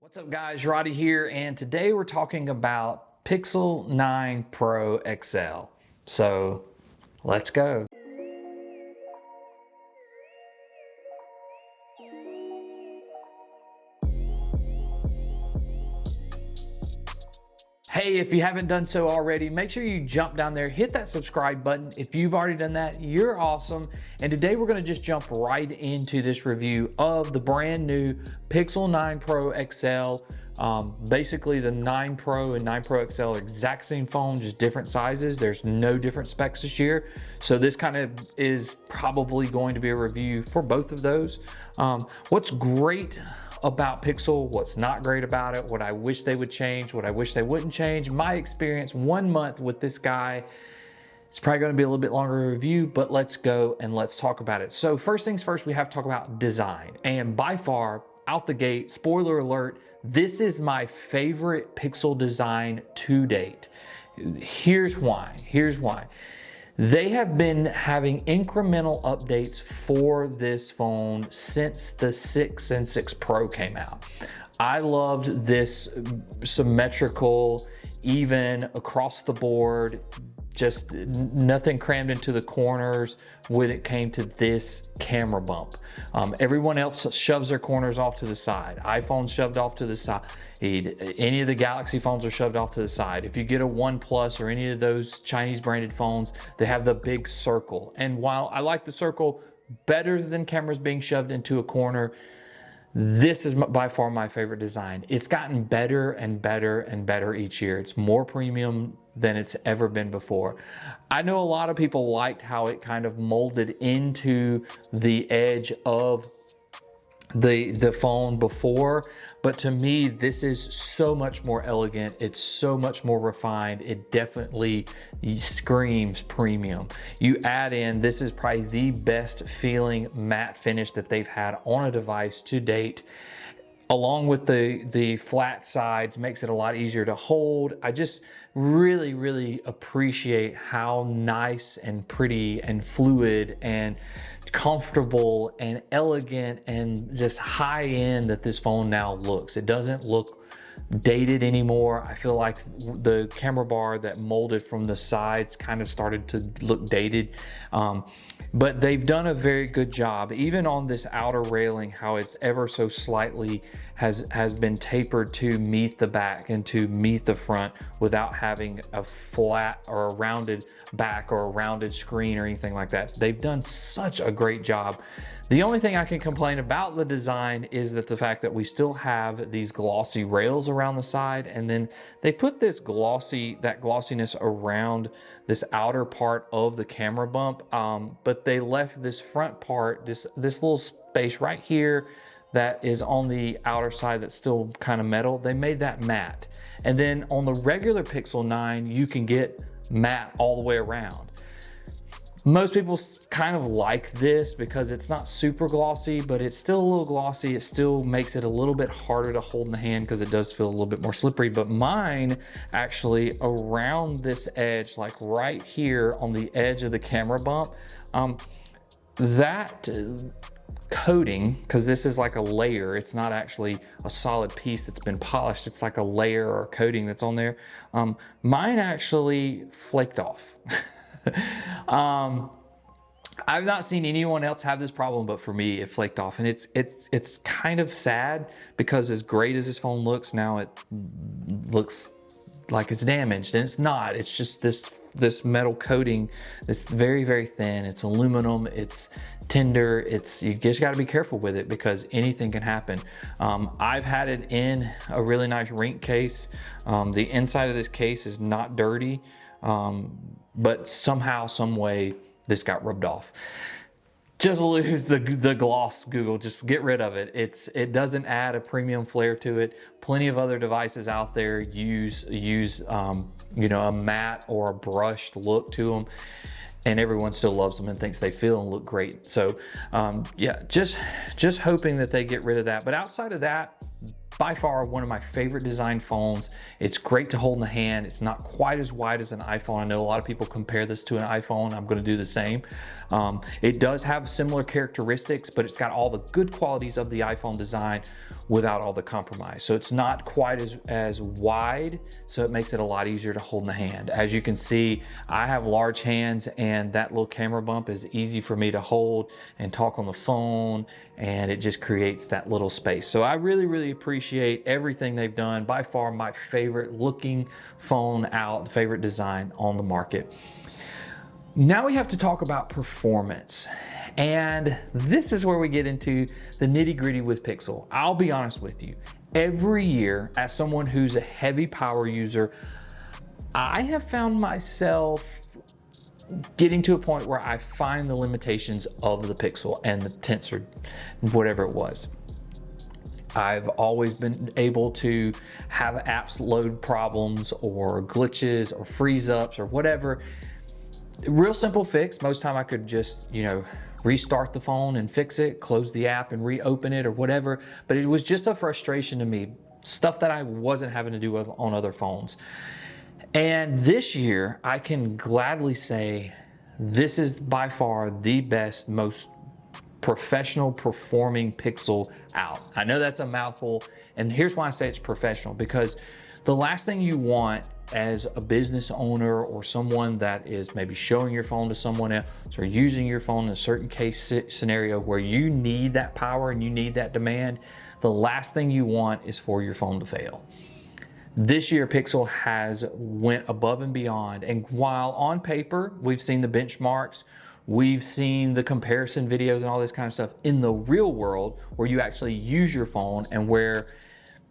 What's up guys, Roddy here, and today we're talking about Pixel 9 Pro XL. So let's go. Hey, if you haven't done so already, make sure you jump down there, hit that subscribe button. If you've already done that, you're awesome. And today we're gonna just jump right into this review of the brand new Pixel 9 Pro XL. Basically the 9 Pro and 9 Pro XL are exact same phone, just different sizes. There's no different specs this year. So this kind of is probably going to be a review for both of those. What's great about Pixel, what's not great about it, what I wish they would change, what I wish they wouldn't change. My experience, 1 month with this guy. It's probably going to be a little bit longer review, but let's go and let's talk about it. So first things first, we have to talk about design. And by far, out the gate, spoiler alert, this is my favorite Pixel design to date. Here's why. They have been having incremental updates for this phone since the 6 and 6 Pro came out. I loved this symmetrical, even across the board, just nothing crammed into the corners when it came to this camera bump. Everyone else shoves their corners off to the side. iPhone's shoved off to the side. Any of the Galaxy phones are shoved off to the side. If you get a OnePlus or any of those Chinese branded phones, they have the big circle. And while I like the circle better than cameras being shoved into a corner, this is by far my favorite design. It's gotten better and better and better each year. It's more premium than it's ever been before. I know a lot of people liked how it kind of molded into the edge of the phone before, but to me this is so much more elegant. It's so much more refined. It definitely screams premium. You add in, this is probably the best feeling matte finish that they've had on a device to date, along with the flat sides. Makes it a lot easier to hold. I just really appreciate how nice and pretty and fluid and comfortable and elegant and just high end that this phone now looks. It doesn't look dated anymore. I feel like the camera bar that molded from the sides kind of started to look dated. But they've done a very good job, even on this outer railing, how it's ever so slightly has been tapered to meet the back and to meet the front without having a flat or a rounded back or a rounded screen or anything like that. They've done such a great job. The only thing I can complain about the design is that the fact that we still have these glossy rails around the side, and then they put this glossiness around this outer part of the camera bump, but they left this front part, this little space right here that is on the outer side that's still kind of metal. They made that matte. And then on the regular Pixel 9, you can get matte all the way around. Most people kind of like this because it's not super glossy, but it's still a little glossy. It still makes it a little bit harder to hold in the hand because it does feel a little bit more slippery. But mine actually around this edge, like right here on the edge of the camera bump, that coating, because this is like a layer, it's not actually a solid piece that's been polished, it's like a layer or coating that's on there. Mine actually flaked off. I've not seen anyone else have this problem, but for me it flaked off, and it's kind of sad because as great as this phone looks now, it looks like it's damaged, and it's not. It's just this metal coating that's very thin. It's aluminum, it's tender. You just got to be careful with it because anything can happen. I've had it in a really nice Rink case. The inside of this case is not dirty, but somehow, some way, this got rubbed off. Just lose the gloss, Google. Just get rid of it. It doesn't add a premium flair to it. Plenty of other devices out there use you know, a matte or a brushed look to them, and everyone still loves them and thinks they feel and look great. So yeah, just hoping that they get rid of that. But outside of that, by far one of my favorite design phones. It's great to hold in the hand. It's not quite as wide as an iPhone. I know a lot of people compare this to an iPhone. I'm going to do the same. It does have similar characteristics, but it's got all the good qualities of the iPhone design without all the compromise. So it's not quite as wide, so it makes it a lot easier to hold in the hand. As you can see, I have large hands, and that little camera bump is easy for me to hold and talk on the phone, and it just creates that little space. So I really appreciate everything they've done. By far my favorite looking phone out, favorite design on the market. Now we have to talk about performance. And this is where we get into the nitty-gritty with Pixel. I'll be honest with you, every year, as someone who's a heavy power user, I have found myself getting to a point where I find the limitations of the Pixel and the Tensor, whatever it was. I've always been able to have apps load problems or glitches or freeze ups or whatever. Real simple fix. Most time I could just, restart the phone and fix it, close the app and reopen it or whatever. But it was just a frustration to me, stuff that I wasn't having to do with on other phones. And this year, I can gladly say this is by far the best, most professional performing Pixel out. I know that's a mouthful, and here's why I say it's professional, because the last thing you want as a business owner or someone that is maybe showing your phone to someone else or using your phone in a certain case scenario where you need that power and you need that demand, the last thing you want is for your phone to fail. This year, Pixel has went above and beyond, and while on paper, we've seen the benchmarks, we've seen the comparison videos and all this kind of stuff, in the real world where you actually use your phone and where,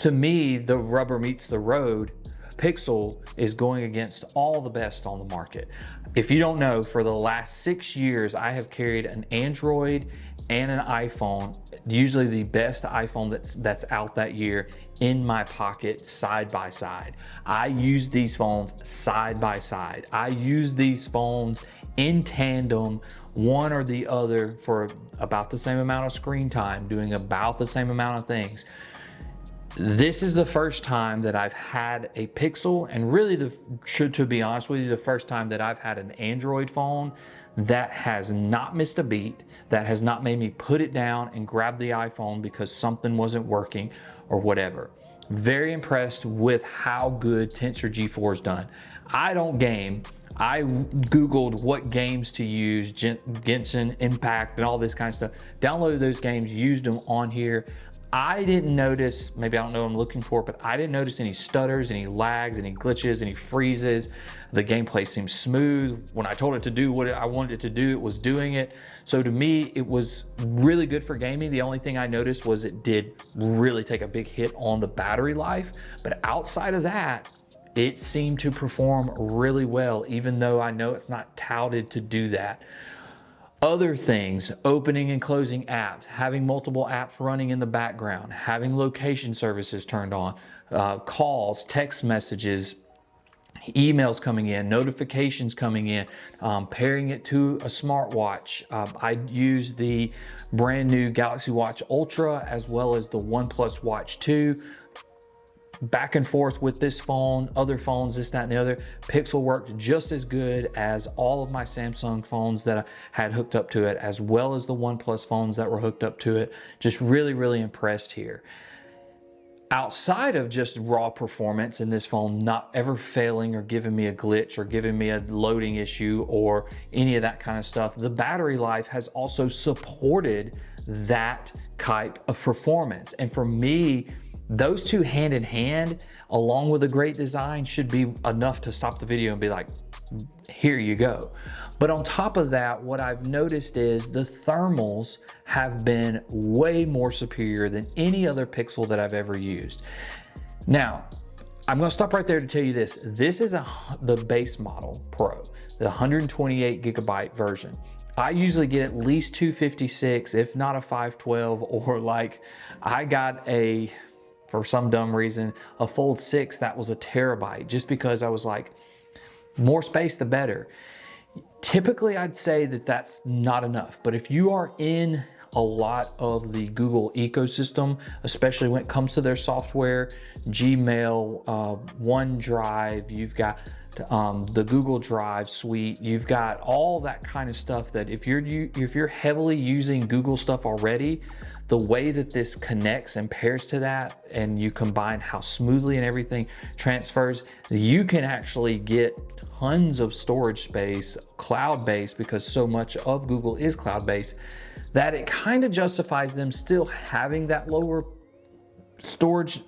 to me, the rubber meets the road, Pixel is going against all the best on the market. If you don't know, for the last 6 years, I have carried an Android and an iPhone, usually the best iPhone that's out that year, in my pocket side by side. I use these phones side by side. I use these phones in tandem, one or the other, for about the same amount of screen time, doing about the same amount of things. This is the first time that I've had a Pixel, and really, to be honest with you, the first time that I've had an Android phone that has not missed a beat, that has not made me put it down and grab the iPhone because something wasn't working or whatever. Very impressed with how good Tensor G4 is done. I don't game. I Googled what games to use, Genshin Impact and all this kind of stuff. Downloaded those games, used them on here. I didn't notice, maybe I don't know what I'm looking for, but I didn't notice any stutters, any lags, any glitches, any freezes. The gameplay seemed smooth. When I told it to do what I wanted it to do, it was doing it. So to me, it was really good for gaming. The only thing I noticed was it did really take a big hit on the battery life. But outside of that, it seemed to perform really well, even though I know it's not touted to do that. Other things, opening and closing apps, having multiple apps running in the background, having location services turned on, calls, text messages, emails coming in, notifications coming in, pairing it to a smartwatch. I use the brand new Galaxy Watch Ultra as well as the OnePlus Watch 2. Back and forth with this phone, other phones, this, that, and the other. Pixel worked just as good as all of my Samsung phones that I had hooked up to it, as well as the OnePlus phones that were hooked up to it. Just really impressed here. Outside of just raw performance in this phone not ever failing or giving me a glitch or giving me a loading issue or any of that kind of stuff, the battery life has also supported that type of performance. And for me, those two hand in hand, along with a great design, should be enough to stop the video and be like, here you go. But on top of that, what I've noticed is the thermals have been way more superior than any other Pixel that I've ever used. Now, I'm gonna stop right there to tell you this. This is the base model Pro, the 128 gigabyte version. I usually get at least 256, if not a 512, or like I got for some dumb reason, a Fold 6 that was a terabyte, just because I was like, more space the better. Typically, I'd say that that's not enough, but if you are in a lot of the Google ecosystem, especially when it comes to their software, Gmail, OneDrive, you've got the Google Drive suite, you've got all that kind of stuff that if you're heavily using Google stuff already, the way that this connects and pairs to that, and you combine how smoothly and everything transfers, you can actually get tons of storage space, cloud-based, because so much of Google is cloud-based, that it kind of justifies them still having that lower storage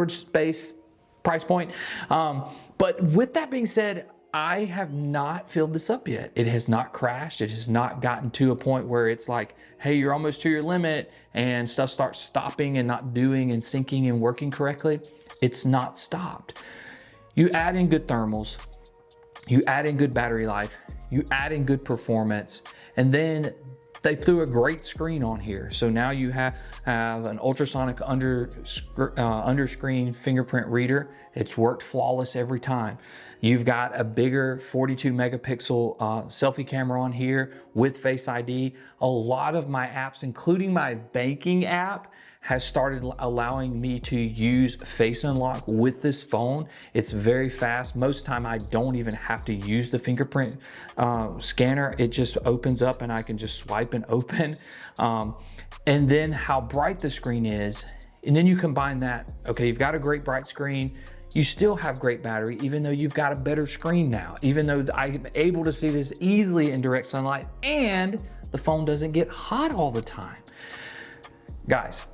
space price point. But with that being said, I have not filled this up yet. It has not crashed. It has not gotten to a point where it's like, hey, you're almost to your limit and stuff starts stopping and not doing and syncing and working correctly. It's not stopped. You add in good thermals, you add in good battery life, you add in good performance, and then they threw a great screen on here. So now you have an ultrasonic under screen fingerprint reader. It's worked flawless every time. You've got a bigger 42 megapixel selfie camera on here with Face ID. A lot of my apps, including my banking app, has started allowing me to use Face Unlock with this phone. It's very fast. Most time I don't even have to use the fingerprint scanner. It just opens up and I can just swipe and open. And then how bright the screen is. And then you combine that, okay, you've got a great bright screen. You still have great battery, even though you've got a better screen now, even though I'm able to see this easily in direct sunlight, and the phone doesn't get hot all the time. Guys,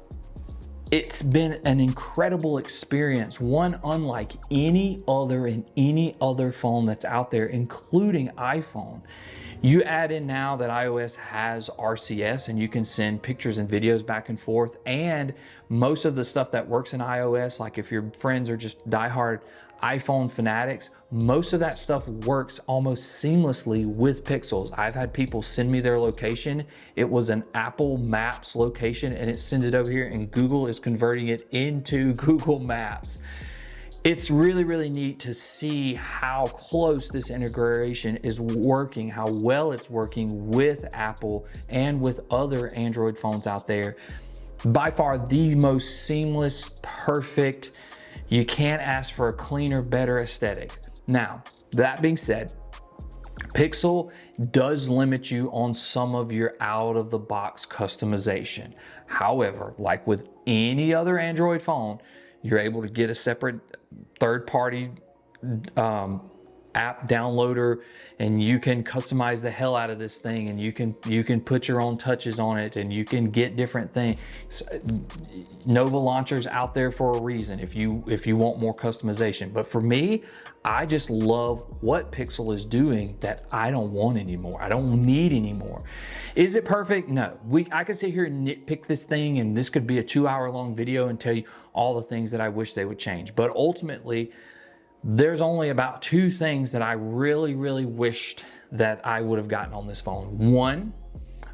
it's been an incredible experience, one unlike any other in any other phone that's out there, including iPhone. You add in now that iOS has RCS and you can send pictures and videos back and forth, and most of the stuff that works in iOS, like if your friends are just diehard iPhone fanatics, most of that stuff works almost seamlessly with Pixels. I've had people send me their location. It was an Apple Maps location and it sends it over here, and Google is converting it into Google Maps. It's really, really neat to see how close this integration is working, how well it's working with Apple and with other Android phones out there. By far the most seamless, perfect. You can't ask for a cleaner, better aesthetic. Now, that being said, Pixel does limit you on some of your out-of-the-box customization. However, like with any other Android phone, you're able to get a separate third-party app downloader, and you can customize the hell out of this thing, and you can put your own touches on it, and you can get different things. Nova Launcher's out there for a reason if you want more customization. But for me, I just love what Pixel is doing that I don't want anymore. I don't need anymore. Is it perfect? No. I could sit here and nitpick this thing, and this could be a 2-hour long video and tell you all the things that I wish they would change. But ultimately, there's only about 2 things that I really, really wished that I would have gotten on this phone. One,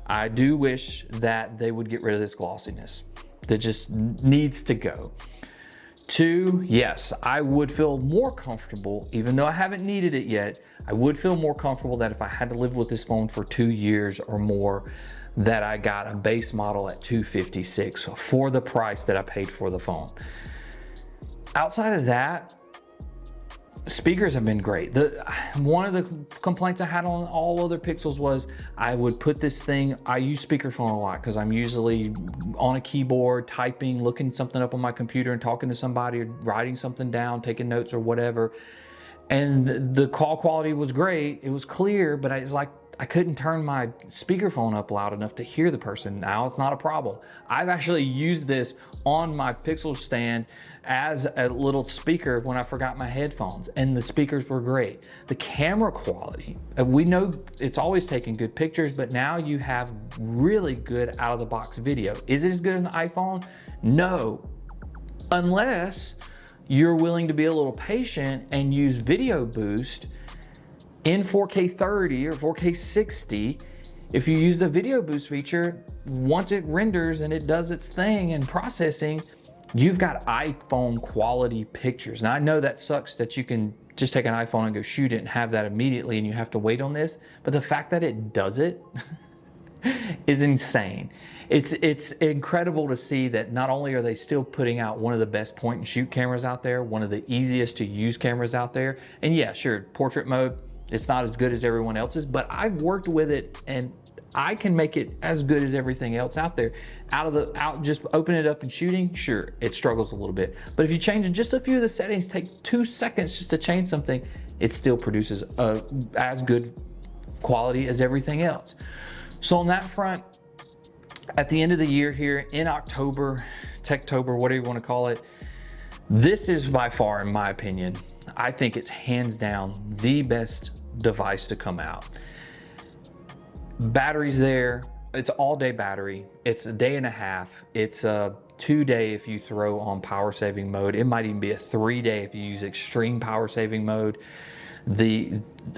I do wish that they would get rid of this glossiness. That just needs to go. 2, yes, I would feel more comfortable, even though I haven't needed it yet, I would feel more comfortable that if I had to live with this phone for 2 years or more, that I got a base model at $256 for the price that I paid for the phone. Outside of that, speakers have been great. One of the complaints I had on all other Pixels was I would put this thing, I use speakerphone a lot because I'm usually on a keyboard, typing, looking something up on my computer and talking to somebody or writing something down, taking notes or whatever. And the call quality was great. It was clear, but it's like I couldn't turn my speakerphone up loud enough to hear the person. Now it's not a problem. I've actually used this on my Pixel stand as a little speaker when I forgot my headphones, and the speakers were great. The camera quality, we know it's always taking good pictures, but now you have really good out-of-the-box video. Is it as good as an iPhone? No, unless you're willing to be a little patient and use Video Boost in 4K 30 or 4K 60. If you use the Video Boost feature, once it renders and it does its thing in processing, you've got iPhone quality pictures. Now I know that sucks that you can just take an iPhone and go shoot it and have that immediately and you have to wait on this, but the fact that it does it, is insane. It's incredible to see that not only are they still putting out one of the best point and shoot cameras out there, one of the easiest to use cameras out there. And yeah, sure, portrait mode, it's not as good as everyone else's, but I've worked with it and I can make it as good as everything else out there. Just open it up and shooting, sure, it struggles a little bit. But if you change just a few of the settings, take 2 seconds just to change something, it still produces as good quality as everything else. So on that front, at the end of the year here in October, Techtober, whatever you want to call it, this is by far, in my opinion, I think it's hands down the best device to come out. Battery's there, it's all day battery, it's a day and a half, it's a 2-day if you throw on power saving mode, it might even be a 3-day if you use extreme power saving mode.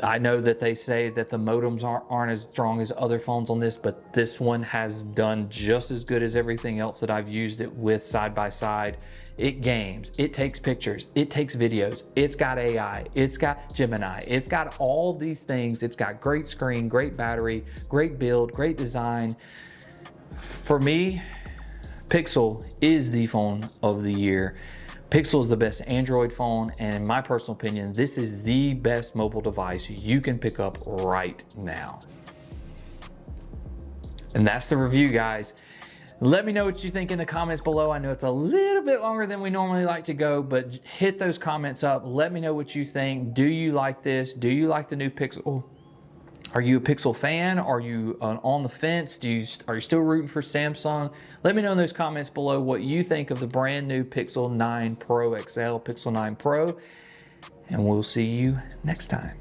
I know that they say that the modems aren't as strong as other phones on this, but this one has done just as good as everything else that I've used it with side by side. It games, it takes pictures, it takes videos, it's got AI, it's got Gemini, it's got all these things. It's got great screen, great battery, great build, great design. For me, Pixel is the phone of the year. Pixel is the best Android phone, and in my personal opinion, this is the best mobile device you can pick up right now. And that's the review, guys. Let me know what you think in the comments below. I know it's a little bit longer than we normally like to go, but hit those comments up. Let me know what you think. Do you like this? Do you like the new Pixel? Are you a Pixel fan? Are you on the fence? Are you still rooting for Samsung? Let me know in those comments below what you think of the brand new Pixel 9 Pro XL, Pixel 9 Pro, and we'll see you next time.